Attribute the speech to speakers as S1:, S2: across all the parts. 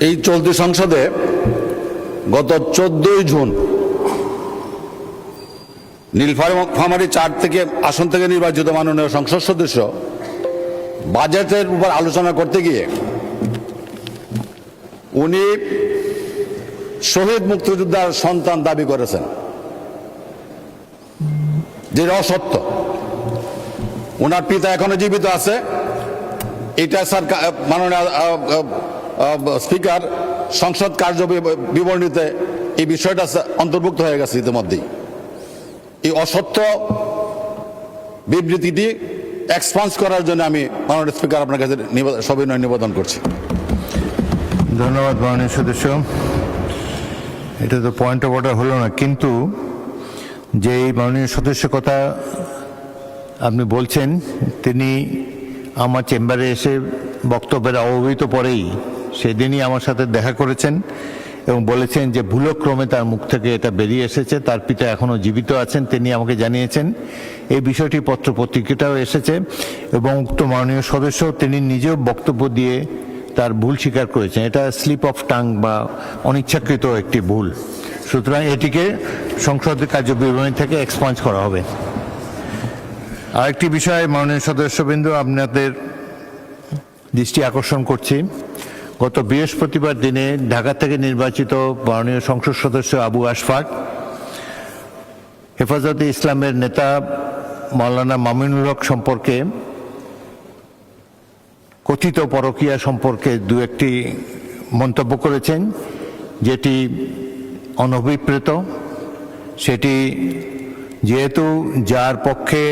S1: এই চলতি সংসদে গত 14 জুন নীলফামারী 4 থেকে আসন থেকে নির্বাচিত মাননীয় সংসদ সদস্য বাজেটের উপর আলোচনা করতে গিয়ে উনি শহীদ মুক্তিযোদ্ধার সন্তান দাবি করেছেন, যেটা অসত্য। ওনার পিতা এখনো জীবিত আছে। এটা স্যার মাননীয় স্পিকার সংসদ কার্য বিবরণীতে এই বিষয়টা অন্তর্ভুক্ত হয়ে গেছে ইতিমধ্যেই। এই অসত্য বিবৃতিটি এক্সপান্স করার জন্য আমি মাননীয় স্পিকার আপনার কাছে সবিনয় নিবেদন করছি।
S2: ধন্যবাদ মাননীয় সদস্য। এটা তো পয়েন্ট অফ অর্ডার হলো না, কিন্তু যে মাননীয় সদস্য কথা আপনি বলছেন তিনি আমার চেম্বারে এসে বক্তব্যের অবহিত পরেই সেদিনই আমার সাথে দেখা করেছেন এবং বলেছেন যে ভুলক্রমে তার মুখ থেকে এটা বেরিয়ে এসেছে। তার পিতা এখনও জীবিত আছেন, তিনি আমাকে জানিয়েছেন। এই বিষয়টি পত্রপত্রিকাটাও এসেছে এবং উক্ত মাননীয় সদস্য তিনি নিজেও বক্তব্য দিয়ে তার ভুল স্বীকার করেছেন। এটা স্লিপ অফ টাং বা অনিচ্ছাকৃত একটি ভুল। সুতরাং এটিকে সংসদের কার্য বিবরণী থেকে এক্সপাঞ্জ করা হবে। আরেকটি বিষয় মাননীয় সদস্যবৃন্দ আপনাদের দৃষ্টি আকর্ষণ করছি। গত বৃহস্পতিবার দিনে ঢাকা থেকে নির্বাচিত মাননীয় সংসদ সদস্য আবু আশফাক হেফাজতে ইসলামের নেতা মাওলানা মামিনুল হক সম্পর্কে কথিত পরকীয়া সম্পর্কে দু একটি মন্তব্য করেছেন, যেটি অনভিপ্রেত। সেটি যেহেতু যার পক্ষে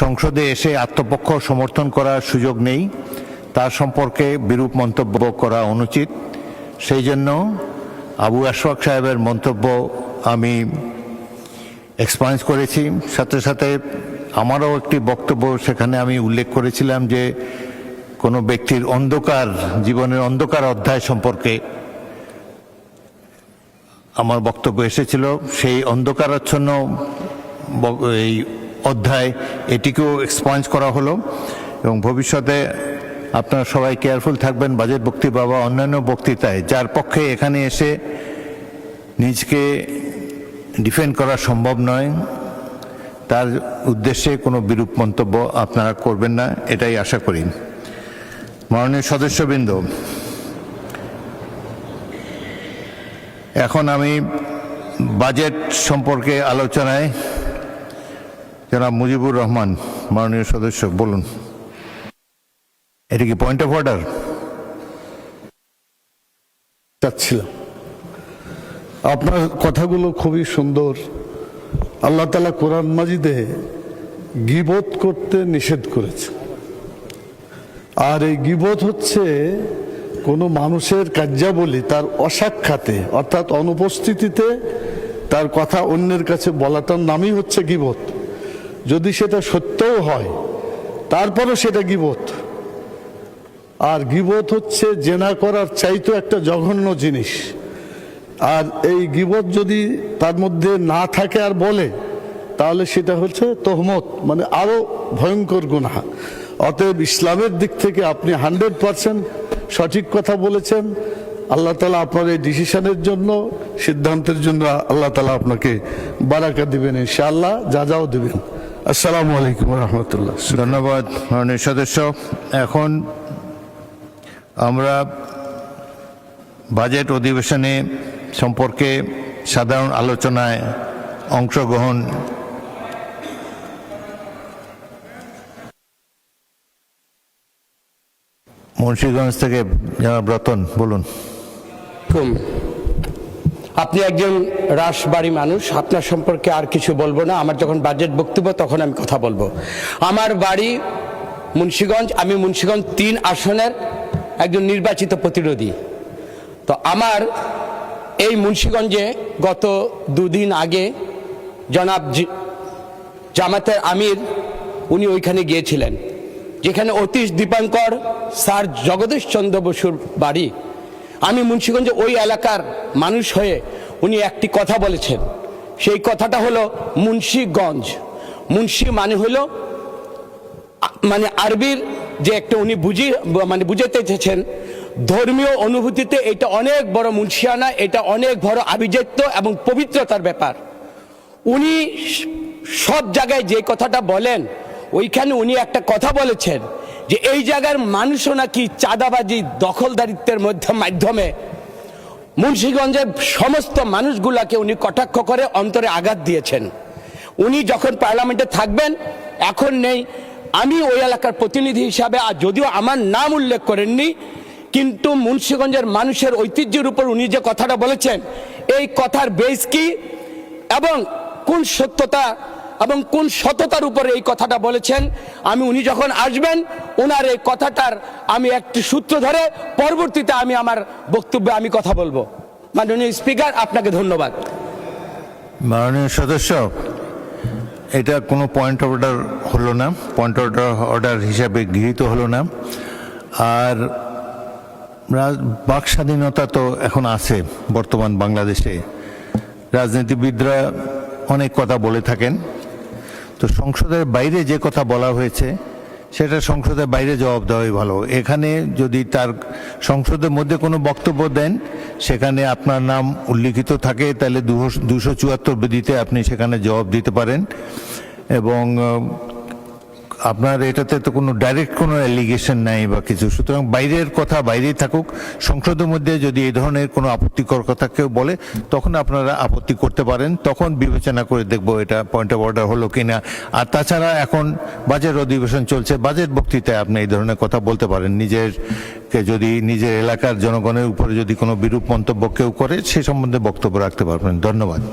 S2: সংসদে এসে আত্মপক্ষ সমর্থন করার সুযোগ নেই, তার সম্পর্কে বিরূপ মন্তব্য করা অনুচিত। সেই জন্য আবু আশফাক সাহেবের মন্তব্য আমি এক্সপান্স করেছি। সাথে সাথে আমারও একটি বক্তব্য সেখানে আমি উল্লেখ করেছিলাম যে কোনো ব্যক্তির অন্ধকার জীবনের অন্ধকার অধ্যায় সম্পর্কে আমার বক্তব্য এসেছিল। সেই অন্ধকারাচ্ছন্ন এই অধ্যায় এটিকেও এক্সপান্স করা হলো এবং ভবিষ্যতে আপনারা সবাই কেয়ারফুল থাকবেন বাজেট বক্তৃতা বা অন্যান্য বক্তৃতায় যার পক্ষে এখানে এসে নিজকে ডিফেন্ড করা সম্ভব নয়, তার উদ্দেশ্যে কোনো বিরূপ মন্তব্য আপনারা করবেন না, এটাই আশা করি। মাননীয় সদস্যবৃন্দ, এখন আমি বাজেট সম্পর্কে আলোচনায় জনাব মুজিবুর রহমান মাননীয় সদস্য বলুন। এটা কি পয়েন্ট অফ অর্ডার?
S3: চাচ্ছিলাম, আপনার কথাগুলো খুবই সুন্দর। আল্লাহ তাআলা কোরআন মাজিদে গীবত করতে নিষেধ করেছে। আর এই গীবত হচ্ছে কোনো মানুষের কার্যাবলী তার অসাক্ষাতে অর্থাৎ অনুপস্থিতিতে তার কথা অন্যের কাছে বলাটার নামই হচ্ছে গীবত। যদি সেটা সত্যও হয় তারপরও সেটা গীবত। আর গীবত হচ্ছে জেনা করার চাইতো একটা জঘন্য জিনিস। আর এই গীবত যদি তার মধ্যে না থাকে আর বলে, তাহলে সেটা হচ্ছে তহমত, মানে আরো ভয়ঙ্কর গুনাহ। অতএব ইসলামের দিক থেকে আপনি 100% সঠিক কথা বলেছেন। আল্লাহ তাআলা আপনার এই ডিসিশনের জন্য, সিদ্ধান্তের জন্য আল্লাহ তাআলা আপনাকে বারাকা দিবেন ইনশাআল্লাহ, যা যাও দিবেন। আসসালামু আলাইকুম রহমতুল্লাহ।
S2: ধন্যবাদ মাননীয় সদস্য। এখন আমরা বাজেট অধিবেশনে সম্পর্কে সাধারণ আলোচনায় অংশগ্রহণ মুন্সিগঞ্জ থেকে জনাব রতন বলুন।
S4: আপনি একজন রাসবাড়ি মানুষ, আপনার সম্পর্কে আর কিছু বলবো না। আমার যখন বাজেট বক্তব্য তখন আমি কথা বলবো। আমার বাড়ি মুন্সিগঞ্জ, আমি মুন্সিগঞ্জ 3 আসনের একজন নির্বাচিত প্রতিনিধি। তো আমার এই মুন্সিগঞ্জে গত 2 দিন আগে জনাব জামাতের আমির উনি ওইখানে গিয়েছিলেন, যেখানে অতীশ দীপাঙ্কর স্যার জগদীশ চন্দ্র বসুর বাড়ি। আমি মুন্সিগঞ্জে ওই এলাকার মানুষ হয়ে উনি একটি কথা বলেছেন। সেই কথাটা হলো মুন্সিগঞ্জ। মুন্সি মানে হলো মানে আরবির যে একটা উনি বুঝাতে চেয়েছেন ধর্মীয় অনুভূতিতে এটা অনেক বড় মুন্সিয়ানা, এটা অনেক বড় আভিজাত্য এবং পবিত্রতার ব্যাপার। উনি সব জায়গায় যে কথাটা বলেন, ওইখানে উনি একটা কথা বলেছেন যে এই জায়গার মানুষও নাকি চাঁদাবাজি দখলদারিত্বের মাধ্যমে মুন্সিগঞ্জের সমস্ত মানুষগুলাকে উনি কটাক্ষ করে অন্তরে আঘাত দিয়েছেন। উনি যখন পার্লামেন্টে থাকবেন, এখন নেই, আমি ওই এলাকার প্রতিনিধি হিসাবে, আর যদিও আমার নাম উল্লেখ করেননি, কিন্তু মুন্সিগঞ্জের মানুষের ঐতিহ্যের উপর উনি যে কথাটা বলেছেন, এই কথার বেস কি এবং কোন সত্যতা এবং কোন সততার উপরে এই কথাটা বলেছেন, উনি যখন আসবেন ওনার এই কথাটার আমি একটি সূত্র ধরে পরবর্তীতে আমি আমার বক্তব্যে আমি কথা বলবো। মাননীয় স্পিকার, আপনাকে ধন্যবাদ।
S2: মাননীয় সদস্য, এটা কোনো পয়েন্ট অফ অর্ডার হলো না, পয়েন্ট অফ অর্ডার হিসাবে গৃহীত হলো না। আর বাক স্বাধীনতা তো এখন আছে বর্তমান বাংলাদেশে, রাজনীতিবিদরা অনেক কথা বলে থাকেন, তো সংসদের বাইরে যে কথা বলা হয়েছে সেটা সংসদের বাইরে জবাব দেওয়াই ভালো। এখানে যদি তার সংসদের মধ্যে কোনো বক্তব্য দেন, সেখানে আপনার নাম উল্লিখিত থাকে, তাহলে 274 বিধিতে আপনি সেখানে জবাব দিতে পারেন। এবং আপনার এটাতে তো কোনো ডাইরেক্ট কোনো অ্যালিগেশন নাই বা কিছু, সুতরাং বাইরের কথা বাইরেই থাকুক। সংসদের মধ্যে যদি এই ধরনের কোনো আপত্তিকর কথা কেউ বলে, তখন আপনারা আপত্তি করতে পারেন, তখন বিবেচনা করে দেখবো এটা পয়েন্ট অফ অর্ডার হলো কিনা। আর তাছাড়া এখন বাজেট অধিবেশন চলছে, বাজেট বক্তৃতায় আপনি এই ধরনের কথা বলতে পারেন। নিজের এলাকার জনগণের উপরে যদি কোনো বিরূপ মন্তব্য কেউ করে, সে সম্বন্ধে বক্তব্য রাখতে পারবেন। ধন্যবাদ।